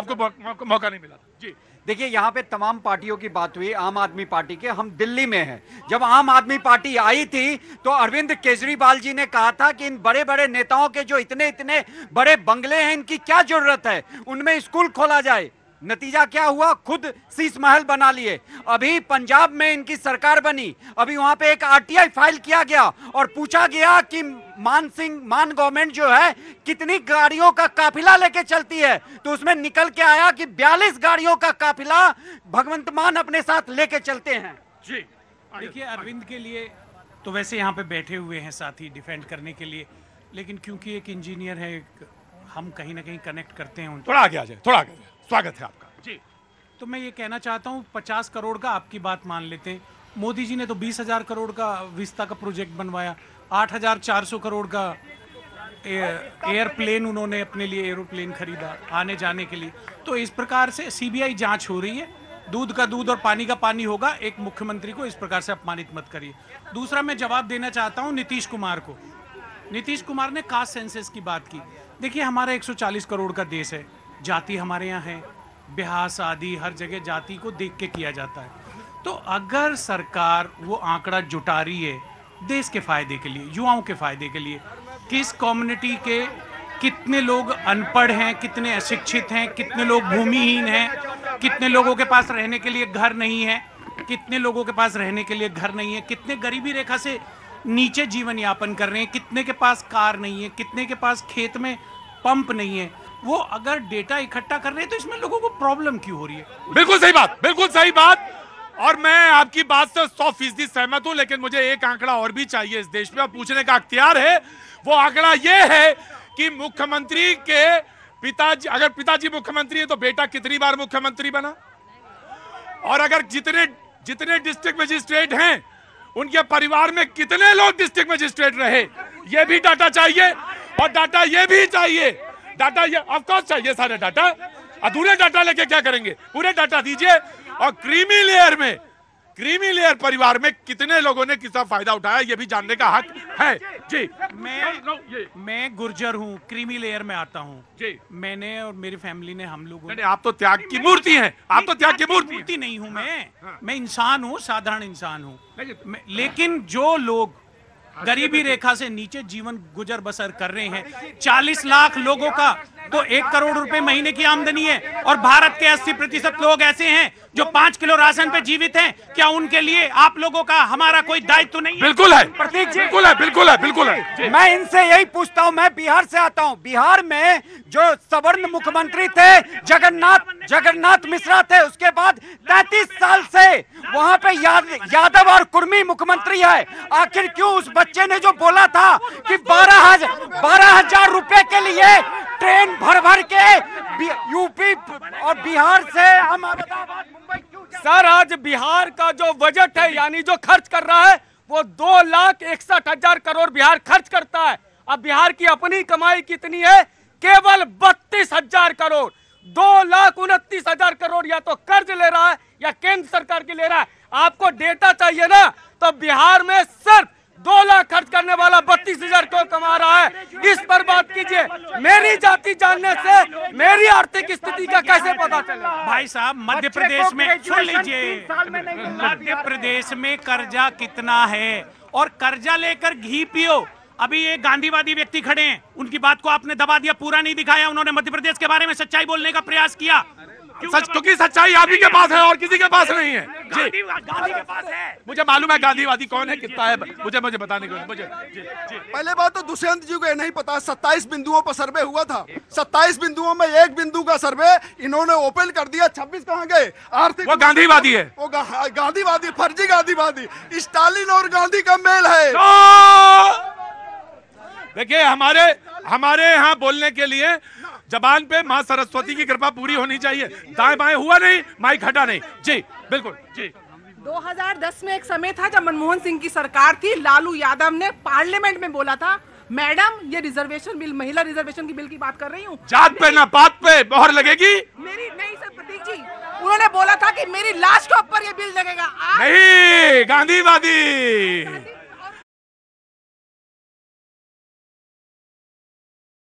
आपको मौका नहीं मिला जी। देखिए, यहाँ पे तमाम पार्टियों की बात हुई, आम आदमी पार्टी के, हम दिल्ली में हैं। जब आम आदमी पार्टी आई थी तो अरविंद केजरीवाल जी ने कहा था कि इन बड़े बड़े नेताओं के जो इतने इतने बड़े बंगले हैं, इनकी क्या जरूरत है, उनमें स्कूल खोला जाए। नतीजा क्या हुआ, खुद शीश महल बना लिए। अभी पंजाब में इनकी सरकार बनी, अभी वहां पे एक आरटीआई फाइल किया गया और पूछा गया कि मान गवर्नमेंट जो है कितनी गाड़ियों का काफिला लेके चलती है, तो उसमें निकल के आया कि 42 गाड़ियों का काफिला भगवंत मान अपने साथ लेके चलते हैं जी। देखिए, अरविंद के लिए तो वैसे यहाँ पे बैठे हुए हैं साथी डिफेंड करने के लिए, लेकिन क्योंकि एक इंजीनियर है, हम कहीं ना कहीं कनेक्ट करते हैं। थोड़ा आगे आ जाए, थोड़ा आगे। स्वागत है आपका जी। तो मैं ये कहना चाहता हूँ, 50 करोड़ का आपकी बात मान लेते हैं, मोदी जी ने तो 20,000 करोड़ का विस्ता का प्रोजेक्ट बनवाया, 8,400 करोड़ का एयरप्लेन उन्होंने अपने लिए एरोप्लेन खरीदा आने जाने के लिए। तो इस प्रकार से सीबीआई जांच हो रही है, दूध का दूध और पानी का पानी होगा। एक मुख्यमंत्री को इस प्रकार से अपमानित मत करिए। दूसरा, मैं जवाब देना चाहता हूँ नीतीश कुमार को। नीतीश कुमार ने कास्ट सेंसस की बात की। देखिए, हमारा 140 करोड़ का देश है, जाति हमारे यहाँ है, ब्याह शादी हर जगह जाति को देख के किया जाता है। तो अगर सरकार वो आंकड़ा जुटा रही है देश के फायदे के लिए, युवाओं के फायदे के लिए, किस कम्युनिटी के कितने लोग अनपढ़ हैं, कितने अशिक्षित हैं, कितने लोग भूमिहीन हैं, कितने लोगों के पास रहने के लिए घर नहीं है, कितने लोगों के पास रहने के लिए घर नहीं है, कितने गरीबी रेखा से नीचे जीवन यापन कर रहे हैं, कितने के पास कार नहीं है, कितने के पास खेत में पंप नहीं है, वो अगर डेटा इकट्ठा कर रहे हैं तो इसमें लोगों को प्रॉब्लम क्यों हो रही है? बिल्कुल सही बात, बिल्कुल सही बात। और मैं आपकी बात से 100% सहमत हूं, लेकिन मुझे एक आंकड़ा और भी चाहिए इस देश में, और पूछने का अख्तियार है। वो आंकड़ा ये है कि मुख्यमंत्री के पिताजी, अगर पिताजी मुख्यमंत्री है तो बेटा कितनी बार मुख्यमंत्री बना, और अगर जितने डिस्ट्रिक्ट मजिस्ट्रेट हैं उनके परिवार में कितने लोग डिस्ट्रिक्ट मजिस्ट्रेट रहे, ये भी डाटा चाहिए। और डाटा ये भी चाहिए, डाटा ये ऑफ कोर्स चाहिए, सारे डाटा। अधूरे डाटा लेके क्या करेंगे, पूरे डाटा दीजिए। और क्रीमी लेयर परिवार में कितने लोगों ने किसका फायदा उठाया, ये भी जानने का हक है जी। मैं गुर्जर हूँ, क्रीमी लेयर में आता हूँ जी। मैंने और मेरी फैमिली ने, हम लोग, आप तो त्याग की मूर्ति हैं, आप तो त्याग की मूर्ति नहीं हूँ मैं इंसान हूँ, साधारण इंसान हूँ। लेकिन जो लोग गरीबी रेखा से नीचे जीवन गुजर बसर कर रहे हैं, 40 लाख लोगों का तो 1 करोड़ रुपए महीने की आमदनी है, और भारत के 80% लोग ऐसे हैं जो 5 किलो राशन पे जीवित हैं। क्या उनके लिए आप लोगों का, हमारा कोई दायित्व तो नहीं है? बिल्कुल है प्रतीक जी, बिल्कुल है, बिल्कुल है, बिल्कुल है। मैं इनसे यही पूछता हूं, मैं बिहार से आता हूं। बिहार में जो सवर्ण मुख्यमंत्री थे जगन्नाथ मिश्रा थे, उसके बाद 33 साल से वहां पे यादव और कुर्मी मुख्यमंत्री है। आखिर क्यों उस बच्चे ने जो बोला था कि 12,000 रुपए के लिए ट्रेन भर के यूपी और बिहार से अहमदाबाद मुंबई क्यों? सर, आज बिहार का जो बजट है, यानी जो खर्च कर रहा है, वो 2,61,000 करोड़ बिहार खर्च करता है। अब बिहार की अपनी कमाई कितनी है? केवल 32,000 करोड़। 2,29,000 करोड़ या तो कर्ज ले रहा है या केंद्र सरकार की ले रहा है। आपको डेटा चाहिए ना, तो बिहार में सिर्फ 2 लाख खर्च करने वाला 32,000 क्यों कमा रहा है, इस पर बात कीजिए। मेरी जाति जानने से मेरी आर्थिक स्थिति का कैसे पता चलेगा? भाई साहब, मध्य प्रदेश में, सुन लीजिए, मध्य प्रदेश में कर्जा कितना है, और कर्जा लेकर घी पियो। अभी ये गांधीवादी व्यक्ति खड़े हैं, उनकी बात को आपने दबा दिया, पूरा नहीं दिखाया। उन्होंने मध्य प्रदेश के बारे में सच्चाई बोलने का प्रयास किया, क्योंकि सच्चाई आप ही के पास है और किसी के पास नहीं है जी। गांधी के पास है। मुझे मालूम है गांधीवादी कौन है, कितना है, मुझे बताने को मुझे जी। पहले बात तो दुष्यंत जी को ये नहीं पता, 27 बिंदुओं पर सर्वे हुआ था। 27 बिंदुओं में 1 बिंदु का सर्वे इन्होंने ओपन कर दिया। 26 कहाँ गए? आर्थिक, वो गांधीवादी है, वो गांधीवादी, फर्जी गांधीवादी। स्टालिन और गांधी का मेल है। देखिए, हमारे यहाँ बोलने के लिए जबान पे माँ सरस्वती की कृपा पूरी होनी चाहिए। दाएं बाएं हुआ नहीं, माइक हटा नहीं जी। बिल्कुल जी। 2010 में एक समय था जब मनमोहन सिंह की सरकार थी, लालू यादव ने पार्लियामेंट में बोला था, मैडम ये रिजर्वेशन बिल, महिला रिजर्वेशन की बिल की बात कर रही हूँ, जात पे ना पात पे मोहर लगेगी। मेरी नहीं सर, प्रतीक जी, उन्होंने बोला था कि मेरी लाश के ऊपर ये बिल लगेगा। नहीं, गांधीवादी